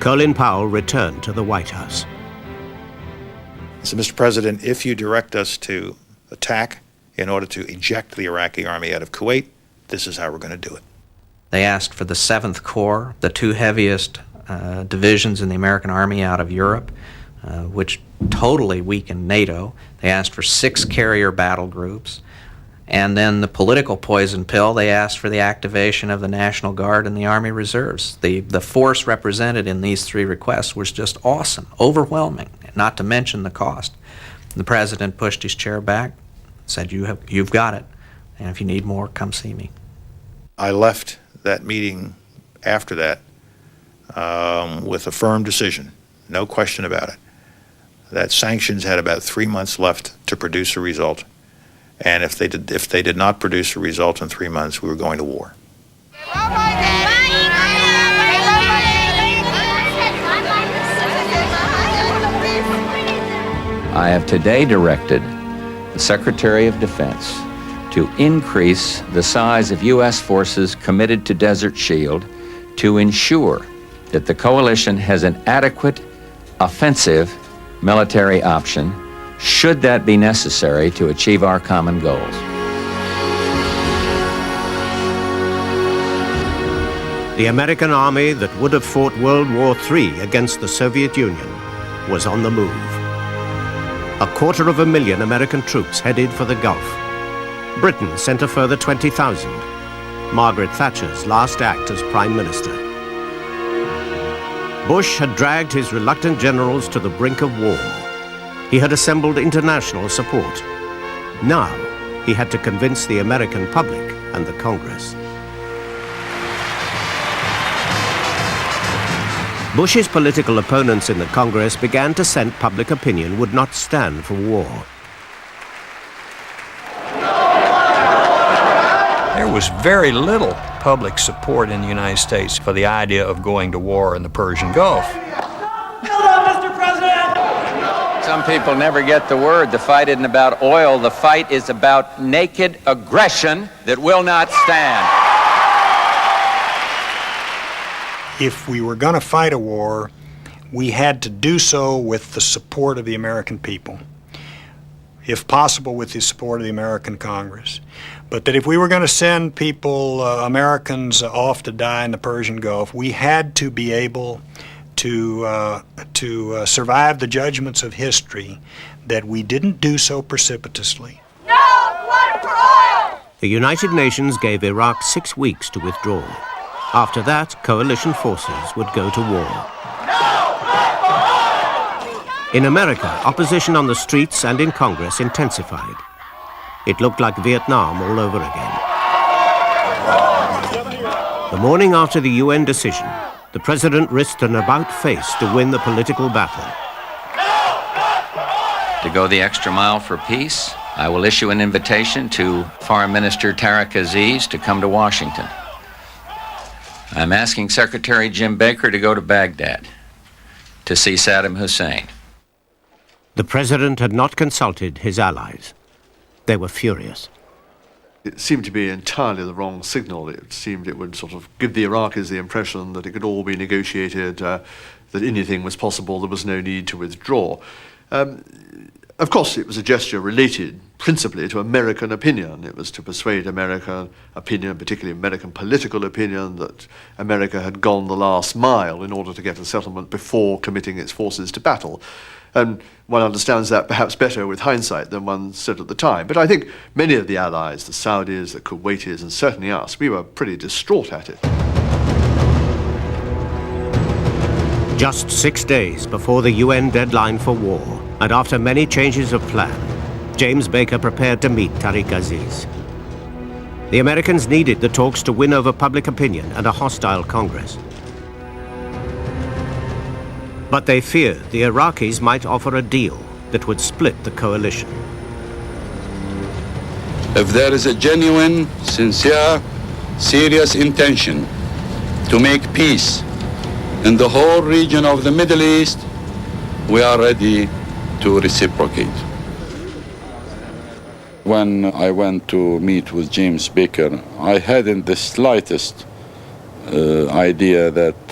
Colin Powell returned to the White House. So, Mr. President, if you direct us to attack in order to eject the Iraqi army out of Kuwait, this is how we're going to do it. They asked for the 7th Corps, the 2 heaviest divisions in the American Army out of Europe, which totally weakened NATO. They asked for 6 carrier battle groups. And then the political poison pill, they asked for the activation of the National Guard and the Army Reserves. The force represented in these 3 requests was just awesome, overwhelming, not to mention the cost. The President pushed his chair back, said, you've got it, and if you need more, come see me. I left that meeting after that with a firm decision, no question about it, that sanctions had about 3 months left to produce a result, and if they did not produce a result in 3 months, we were going to war. I have today directed the Secretary of Defense to increase the size of U.S. forces committed to Desert Shield to ensure that the coalition has an adequate offensive military option should that be necessary to achieve our common goals. The American army that would have fought World War III against the Soviet Union was on the move. 250,000 American troops headed for the Gulf. Britain sent a further 20,000. Margaret Thatcher's last act as Prime Minister. Bush had dragged his reluctant generals to the brink of war. He had assembled international support. Now, he had to convince the American public and the Congress. Bush's political opponents in the Congress began to sense public opinion would not stand for war. There was very little public support in the United States for the idea of going to war in the Persian Gulf. Mr. President! Some people never get the word. The fight isn't about oil. The fight is about naked aggression that will not stand. If we were going to fight a war, we had to do so with the support of the American people, if possible with the support of the American Congress. But that if we were going to send people, Americans, off to die in the Persian Gulf, we had to be able to survive the judgments of history, that we didn't do so precipitously. No blood for oil! The United Nations gave Iraq 6 weeks to withdraw. After that, coalition forces would go to war. In America, opposition on the streets and in Congress intensified. It looked like Vietnam all over again. The morning after the UN decision, the president risked an about-face to win the political battle. To go the extra mile for peace, I will issue an invitation to Foreign Minister Tariq Aziz to come to Washington. I'm asking Secretary Jim Baker to go to Baghdad to see Saddam Hussein. The president had not consulted his allies. They were furious. It seemed to be entirely the wrong signal. It seemed it would sort of give the Iraqis the impression that it could all be negotiated, that anything was possible, there was no need to withdraw. Of course, it was a gesture related principally to American opinion. It was to persuade American opinion, particularly American political opinion, that America had gone the last mile in order to get a settlement before committing its forces to battle. And one understands that perhaps better with hindsight than one said at the time. But I think many of the allies, the Saudis, the Kuwaitis, and certainly us, we were pretty distraught at it. Just 6 days before the UN deadline for war, and after many changes of plan, James Baker prepared to meet Tariq Aziz. The Americans needed the talks to win over public opinion and a hostile Congress. But they feared the Iraqis might offer a deal that would split the coalition. If there is a genuine, sincere, serious intention to make peace in the whole region of the Middle East, we are ready to reciprocate. When I went to meet with James Baker, I hadn't the slightest idea that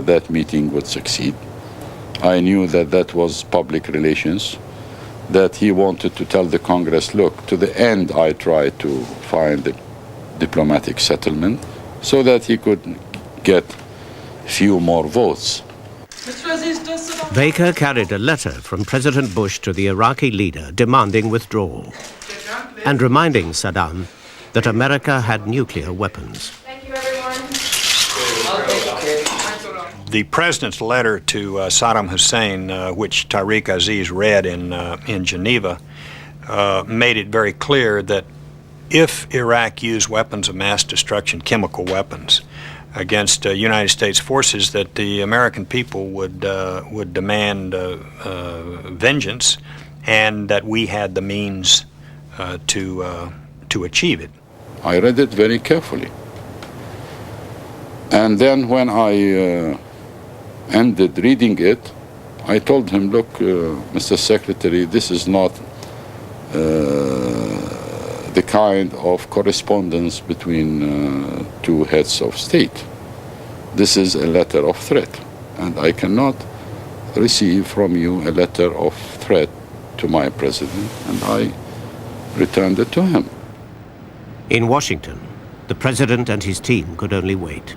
that meeting would succeed. I knew that that was public relations, that he wanted to tell the Congress, look, to the end I tried to find a diplomatic settlement so that he could get few more votes. Baker carried a letter from President Bush to the Iraqi leader demanding withdrawal and reminding Saddam that America had nuclear weapons. Thank you, everyone. The president's letter to Saddam Hussein, which Tariq Aziz read in Geneva, made it very clear that if Iraq used weapons of mass destruction, chemical weapons, against United States forces, that the American people would demand vengeance, and that we had the means to achieve it. I read it very carefully. And then when I ended reading it, I told him, look, Mr. Secretary, this is not the kind of correspondence between two heads of state. This is a letter of threat, and I cannot receive from you a letter of threat to my president, and I returned it to him. In Washington, the president and his team could only wait.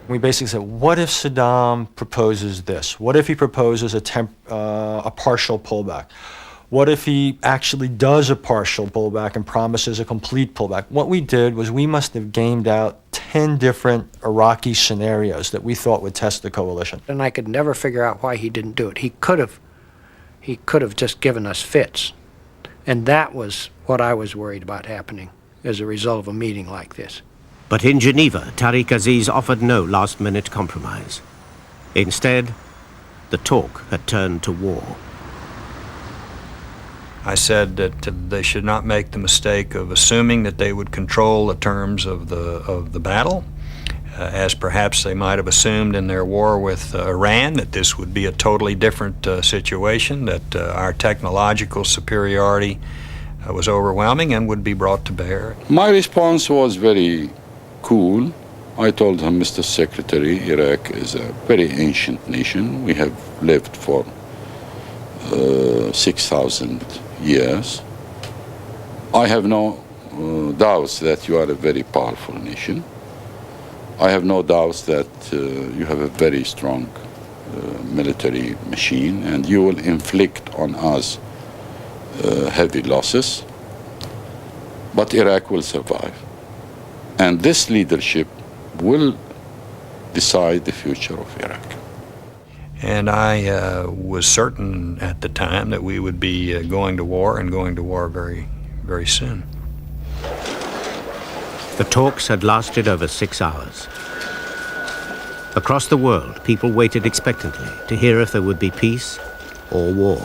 We basically said, what if Saddam proposes this? What if he proposes a partial pullback? What if he actually does a partial pullback and promises a complete pullback? What we did was we must have gamed out 10 different Iraqi scenarios that we thought would test the coalition. And I could never figure out why he didn't do it. He could have just given us fits. And that was what I was worried about happening as a result of a meeting like this. But in Geneva, Tariq Aziz offered no last-minute compromise. Instead, the talk had turned to war. I said that they should not make the mistake of assuming that they would control the terms of the battle, as perhaps they might have assumed in their war with Iran, that this would be a totally different situation, that our technological superiority was overwhelming and would be brought to bear. My response was very cool. I told him, Mr. Secretary, Iraq is a very ancient nation. We have lived for 6,000 years. I have no doubts that you are a very powerful nation. I have no doubts that you have a very strong military machine, and you will inflict on us heavy losses, but Iraq will survive. And this leadership will decide the future of Iraq. And I was certain at the time that we would be going to war, and going to war very, very soon. The talks had lasted over 6 hours. Across the world, people waited expectantly to hear if there would be peace or war.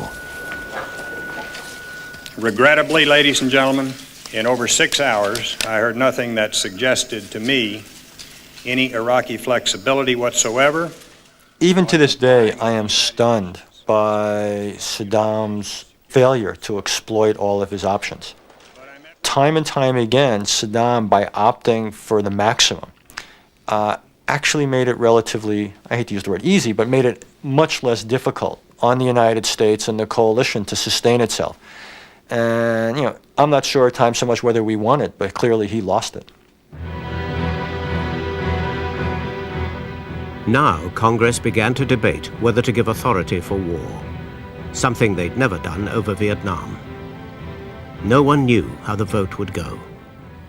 Regrettably, ladies and gentlemen, in over 6 hours, I heard nothing that suggested to me any Iraqi flexibility whatsoever. Even to this day, I am stunned by Saddam's failure to exploit all of his options. Time and time again, Saddam, by opting for the maximum, actually made it relatively, I hate to use the word easy, but made it much less difficult on the United States and the coalition to sustain itself. And, you know, I'm not sure at times so much whether we won it, but clearly he lost it. Now, Congress began to debate whether to give authority for war, something they'd never done over Vietnam. No one knew how the vote would go.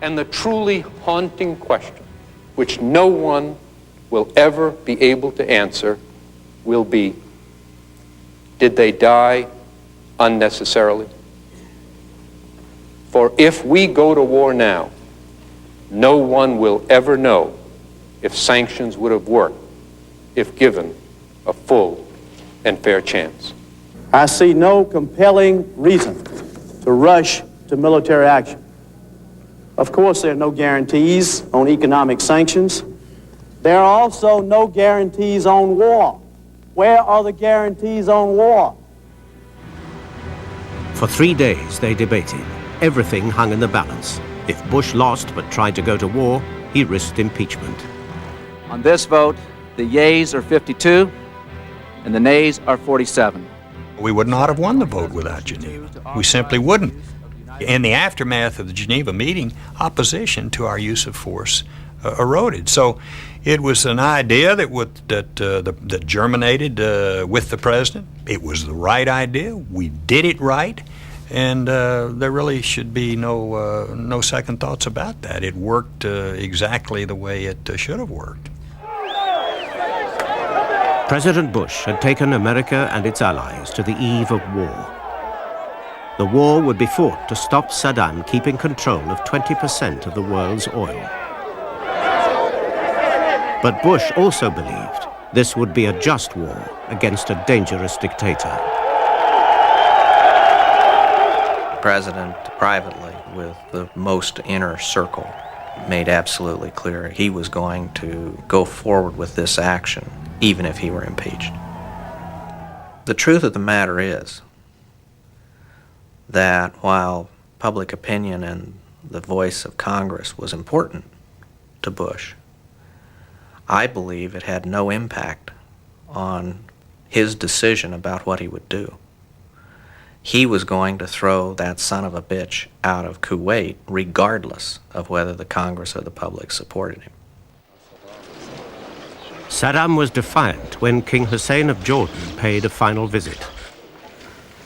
And the truly haunting question, which no one will ever be able to answer, will be, did they die unnecessarily? For if we go to war now, no one will ever know if sanctions would have worked if given a full and fair chance. I see no compelling reason to rush to military action. Of course, there are no guarantees on economic sanctions. There are also no guarantees on war. Where are the guarantees on war? For 3 days, they debated. Everything hung in the balance. If Bush lost but tried to go to war, he risked impeachment. On this vote, the yeas are 52 and the nays are 47. We would not have won the vote without Geneva. We simply wouldn't. In the aftermath of the Geneva meeting, opposition to our use of force eroded. So it was an idea that germinated with the president. It was the right idea. We did it right, and there really should be no second thoughts about that. It worked exactly the way it should have worked. President Bush had taken America and its allies to the eve of war. The war would be fought to stop Saddam keeping control of 20% of the world's oil. But Bush also believed this would be a just war against a dangerous dictator. The president, privately, with the most inner circle, made absolutely clear he was going to go forward with this action, even if he were impeached. The truth of the matter is that while public opinion and the voice of Congress was important to Bush, I believe it had no impact on his decision about what he would do. He was going to throw that son of a bitch out of Kuwait regardless of whether the Congress or the public supported him. Saddam was defiant when King Hussein of Jordan paid a final visit.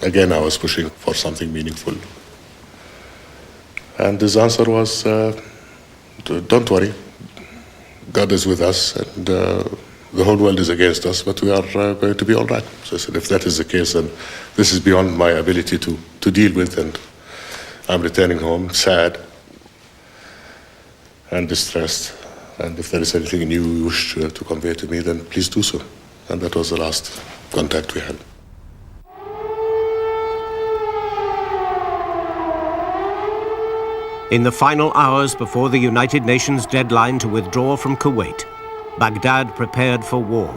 Again, I was pushing for something meaningful. And his answer was, don't worry, God is with us, and the whole world is against us, but we are going to be all right. So I said, if that is the case, then this is beyond my ability to deal with, and I'm returning home sad and distressed. And if there is anything new you wish to convey to me, then please do so. And that was the last contact we had. In the final hours before the United Nations deadline to withdraw from Kuwait, Baghdad prepared for war.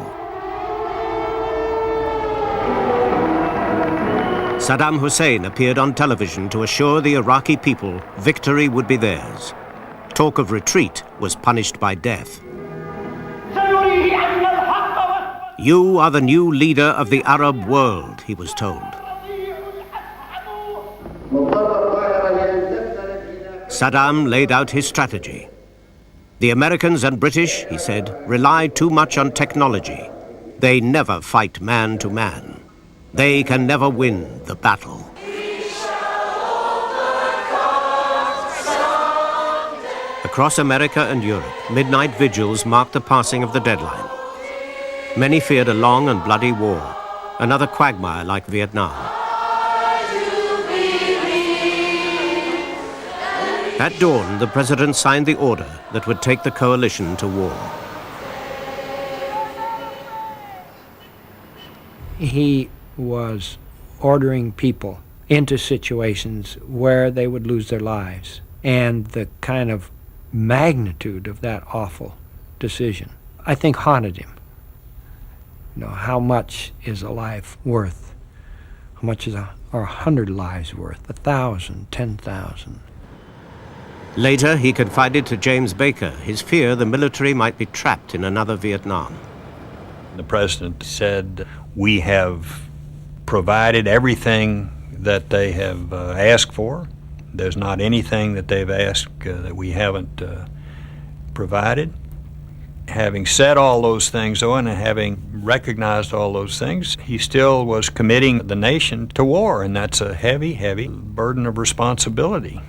Saddam Hussein appeared on television to assure the Iraqi people victory would be theirs. Talk of retreat was punished by death. You are the new leader of the Arab world, he was told. Saddam laid out his strategy. The Americans and British, he said, rely too much on technology. They never fight man to man. They can never win the battle. Across America and Europe, midnight vigils marked the passing of the deadline. Many feared a long and bloody war, another quagmire like Vietnam. At dawn, the president signed the order that would take the coalition to war. He was ordering people into situations where they would lose their lives, and the kind of magnitude of that awful decision, I think, haunted him. You know, how much is a life worth? How much is 100 lives worth? 1,000, 10,000? Later, he confided to James Baker his fear the military might be trapped in another Vietnam. The president said, we have provided everything that they have asked for. There's not anything that they've asked that we haven't provided. Having said all those things, though, and having recognized all those things, he still was committing the nation to war, and that's a heavy, heavy burden of responsibility.